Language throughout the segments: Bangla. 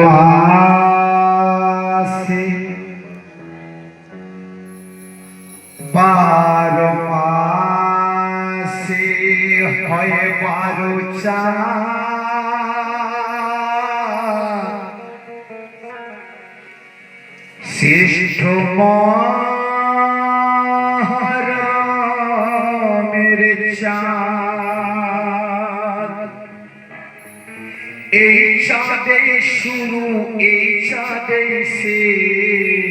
মাসে 12 মাসে হয় 12 চাঁদ শ্রেষ্ঠ মহরমের চাঁদ এই চাঁদে শুরু এই চাঁদে শেষ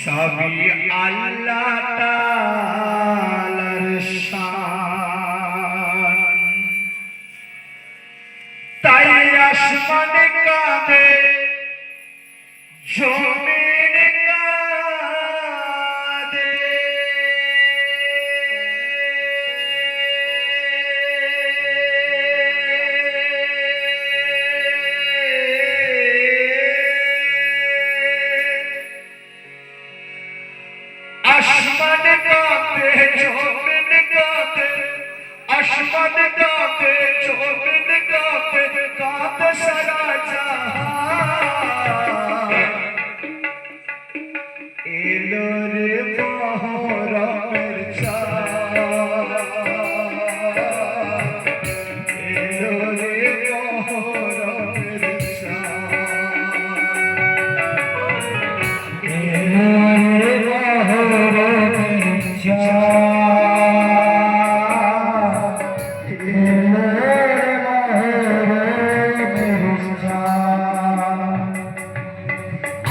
সবই আল্লাহ তাআলার শান তাই আসমানে কাঁদে জমিনে কাঁদে আসমানে কাঁদে জমিনে কাঁদে আসমানে কাঁদে জমিনে কাঁদে কাঁদে সারা জাহান এলো রে মহরমের চাঁদ এলো রে মহরমের চাঁদ এলো রে মহরমের চাঁদ এলো রে মহরমের চাঁদ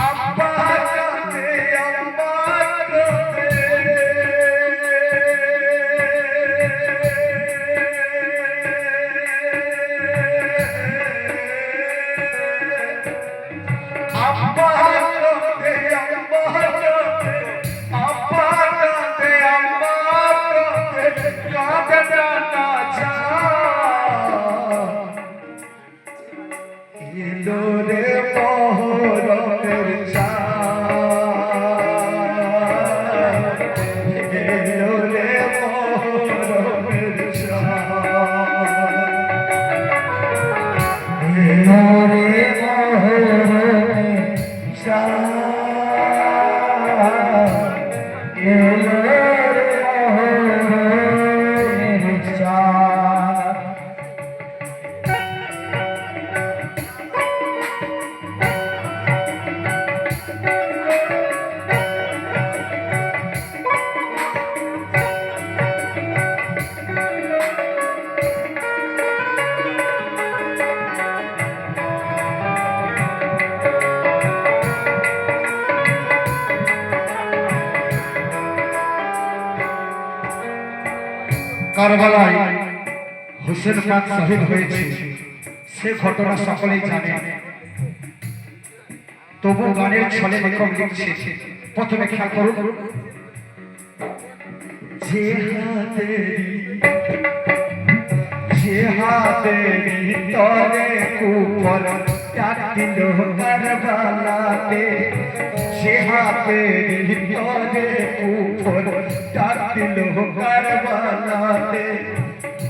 আব্বা কাঁদে আম্মা কাঁদে আব্বা কাঁদে আম্মা কাঁদে আব্বা কাঁদে আম্মা কাঁদে কাঁদে না চাঁদ এলো রে মহরমের চাঁদ এলো রে মহরমের চাঁদ এলো রে মহরমের চাঁদ এলো রে মহরমের চাঁদ কারবালায় হোসেন পাক শহীদ হয়েছে সে ঘটনা সকলেই জানে তবু গানের ছলে লেখক লিখছে প্রথমে খেয়াল করুন যে হাতেরি তরে কুপর চাটিল কারবালাতে সে হাতেরি তরে কুপর চাটিল কারবালাতে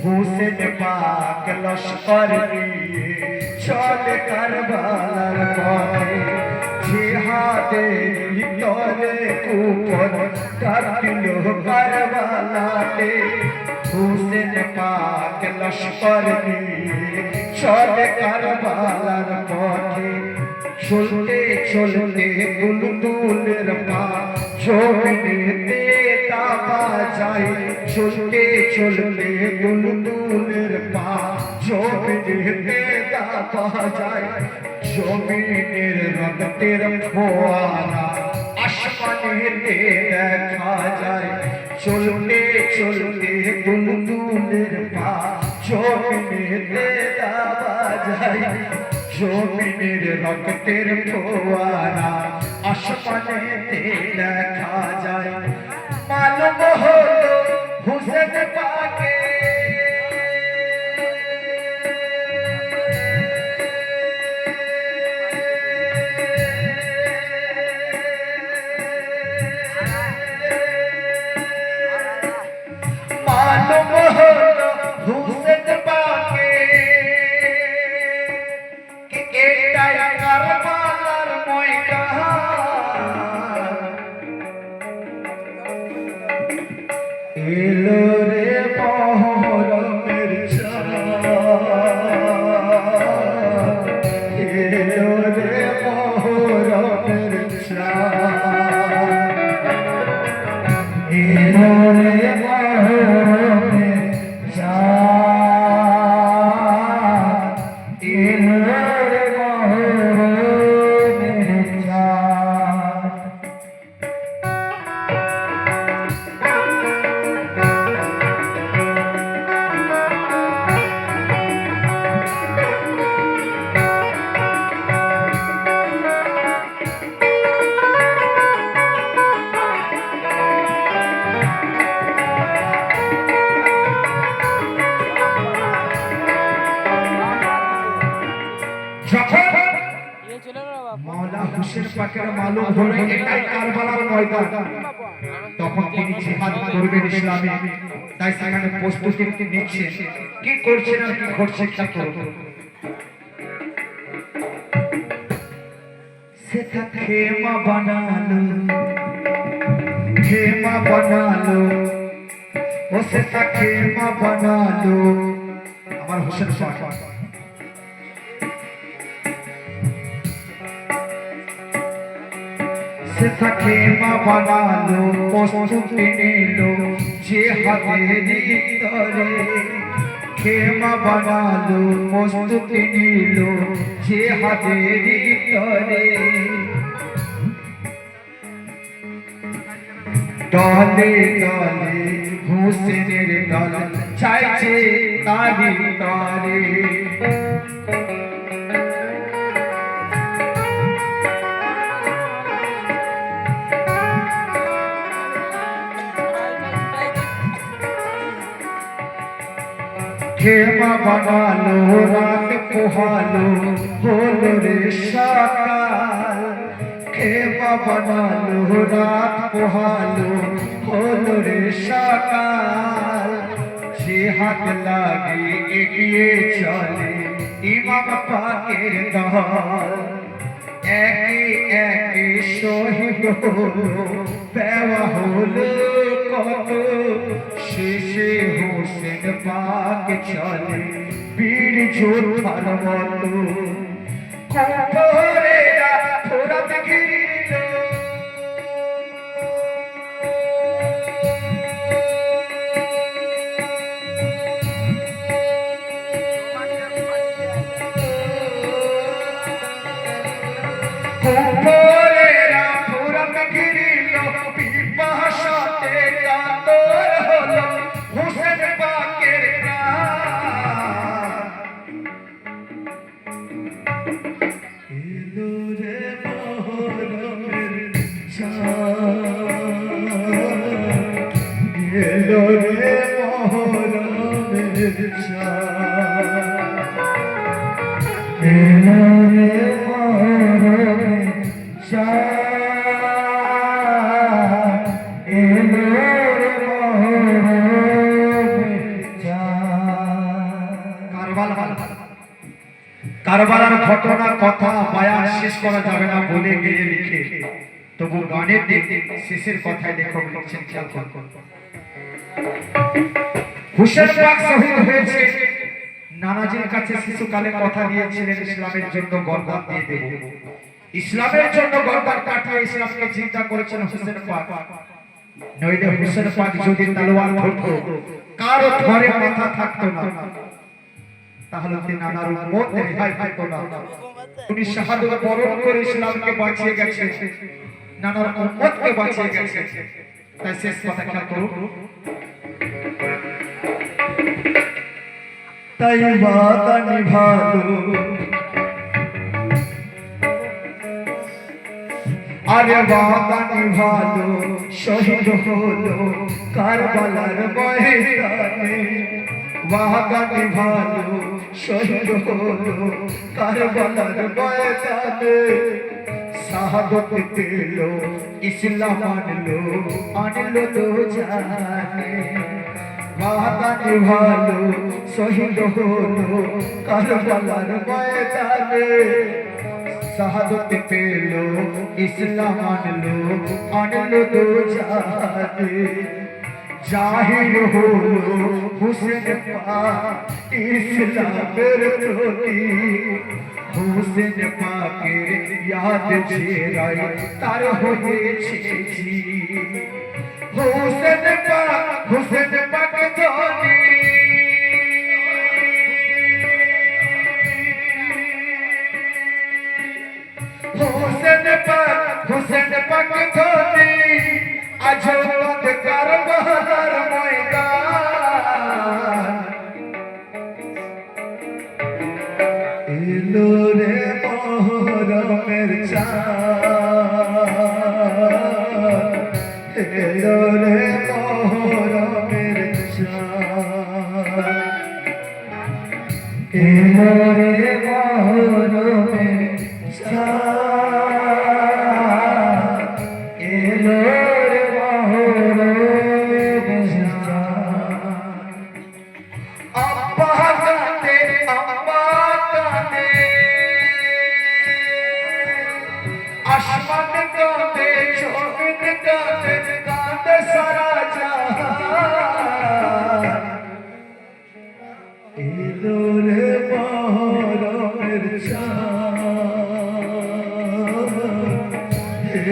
হোসেন পাক লস্কর নিয়ে চলে কারবালার পথে যে হাতেরি তরে কুপর চাটিল কারবালাতে হোসেন পাক লস্কর নিয়ে চলে কারবালার পথে চলতে চলতে বুলবুলের পা জমিনেতে দাবা যায় চলতে চলতে বুলবুলের পা জমিনেতে দাবা যায় জমিনের রক্তের ফোয়ারা আসমানেতে দেখা যায় চলতে চলতে বুলবুলের পা জমিনেতে দাবা যায় জমিনের রক্তের ফোয়ারা আসমানেতে দেখা যায় মালুম হলো হোসেন পাকে মালুম হলো হোসেন পাকে এলোরে মহরমের চাঁদ। মওলা হোসেন পাকের মালুম হলো এটাই কারবালার ময়দান, তখন তিনি জিহাদ করবেন ইসলামে, তাই সেখানে প্রস্তুতি নিচ্ছেন। কি করছেন আর কি ঘটছে খেয়াল করুন। সেটা খেমা বানালো, খেমা বানালো, ও সেটা খেমা বানালো আমার হোসেন পাক। সেটা খেমা বানালো, প্রস্তুতি নিল জিহাদেরই তরে। খেমা বানালো, প্রস্তুতি নিল জিহাদেরই তরে। দলে দলে হোসেনের দল চাইছে তারি তরে। খেমা বানালো, রাত পোহালো, হলো রে সকাল। খেমা বানালো, রাত পোহালো, হলো রে সকাল। জিহাদ লাগে এগিয়ে চলে ইমাম পাকের দল। একে একে শহীদ হলো, দেওয়া হলো কত। শেষে হোসেন পাক চলে বীর যোদ্ধার মতো। কুফরেরা ফোরাত ঘিরিল, কুফরেরা ফোরাত ঘিরিল, পিপাসাতে কাতর হলো হোসেন পাকের প্রাণ। এলো রে মহরমের চাঁদ, এলো রে মহরমের চাঁদ, এলো রে মহরমের চাঁদ, এলো রে মহরমের চাঁদ। কারবালার ঘটনা কথা বয়ান শেষ করা যাবে না বলে গিয়ে লিখে, তবু গানের দিকে শেষের কথায় লেখক লিখছেন, খেয়াল করুন। হোসেন পাক শহীদ হয়েছে, নানাজির কাছে শিশুকালে কথা দিয়েছিলেন ইসলামের জন্য গর্দান দিয়ে দেব। ইসলামের জন্য গর্দান কাটিয়ে ইসলামকে চিন্তা করেছেন হোসেন পাক। নইলে হোসেন পাক যদি তলোয়ার ধরতো, কারো ধরে মাথা থাকতো না, তাহলে তিনি নানার উম্মত রেহাই পেত না। উনি শাহাদাত বরণ করে ইসলামকে বাঁচিয়ে গেছে, নানার উম্মতকে বাঁচিয়ে গেছে। তাই শেষ কথা খেয়াল করুন। তাই ওয়াদা নিভালো, আরে ওয়াদা নিভালো, শহীদ হলো কারবালার ময়দানে। ওয়াদা নিভালো, শহীদ হলো কারবালার ময়দানে। শাহাদত পেল, ইসলাম আনলো, আনলো তো জানে। ওয়াদা নিভালো, শহীদ হলো কারবালার ময়দানে। শাহাদত পেল, ইসলাম আনলো, আনলো তো জানে। জাহির হলো হোসেন পাক ইসলামের প্রতি। হোসেন পাকের ইয়াদ ছেড়াই তার হয়েছে জি। হোসেন পাক ধনী, পাক ধনি আজ অন্ধকার বাহার ময়দান এলো রে মহরমের চাঁদ এলো রে মহরমের চাঁদ এলো রে মহরমের চাঁদ এলো রে মহরমের চাঁদ আব্বা কাঁদে আব্বা কাঁদে আসমান কাঁদে জমিন কাঁদে কাঁদে সারা জাহান এলো রে মহরমের চাঁদ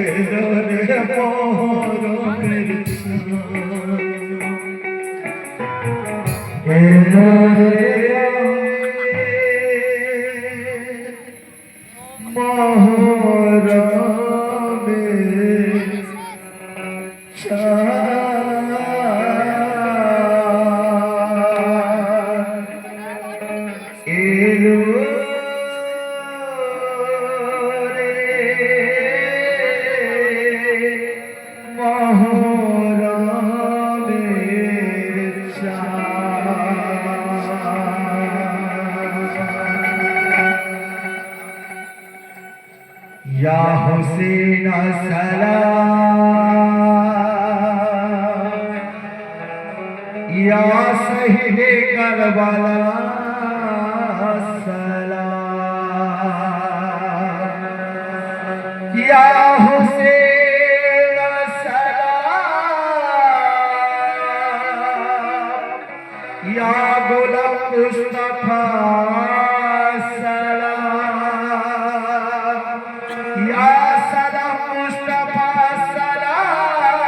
এলো রে মহরমের চাঁদ এলো রে মহরমের চাঁদ এলো রে মহরমের চাঁদ या हुसैन सलाम या शहीद करबला सलाम या हुसैन सलाम या गुलाम मुस्तफा या सलाम मुस्तफा सलाम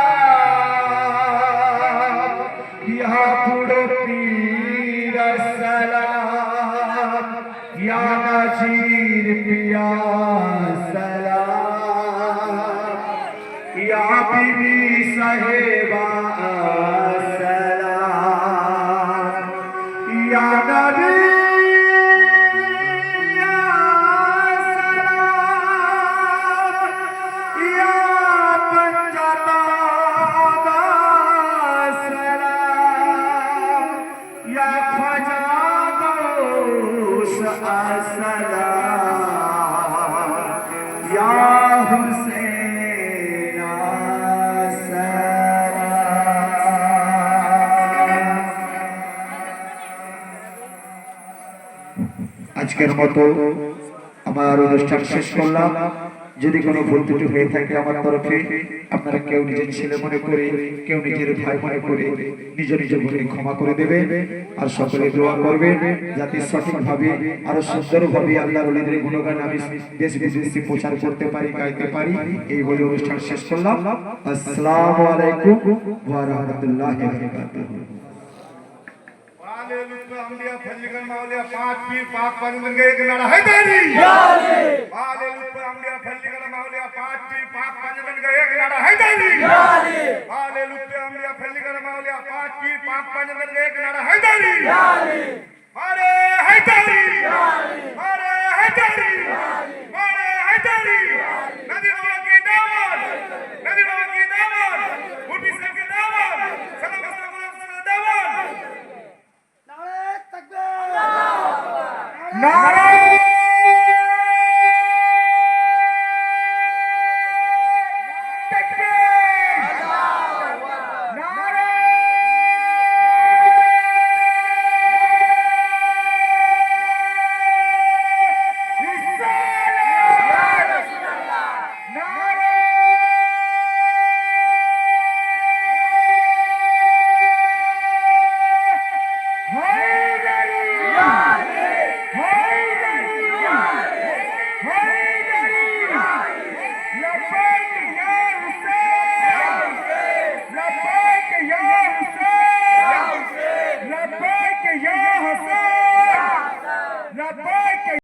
या बुढ़ो पीर सलाम या नजीर पिया सलाम या बीबी साहिबा सलाम या नबी या हुसैन আজকের মতো আমার অনুষ্ঠান শেষ করলাম। যদি কোনো ভুল ত্রুটি হয়ে থাকে আমার তরফে আপনারা কেউ নিজের ছেলে মনে করে কেউ নিজের ভাই মনে করে নিজ নিজ ভুলে ক্ষমা করে দেবে আর সকলে দোয়া করবে যাতে সঠিকভাবে আরো সুন্দরভাবে আল্লাহর ওলিদের গুণগান আমি দেশ বিদেশে প্রচার করতে পারি গাইতে পারি। এই বলে অনুষ্ঠান শেষ করলাম। আসসালামু আলাইকুম ওয়া রাহমাতুল্লাহি ওয়া বারাকাতুহু। अम्बिया फल्लिगन मावलिया पांच पीर पाक पंजन गए एक नारा हैदरी याले वाले लुप अम्बिया फल्लिगन मावलिया पांच पीर पाक पंजन गए एक नारा हैदरी याले वाले लुप अम्बिया फल्लिगन मावलिया पांच पीर पाक पंजन गए एक नारा हैदरी याले अरे हैदरी याले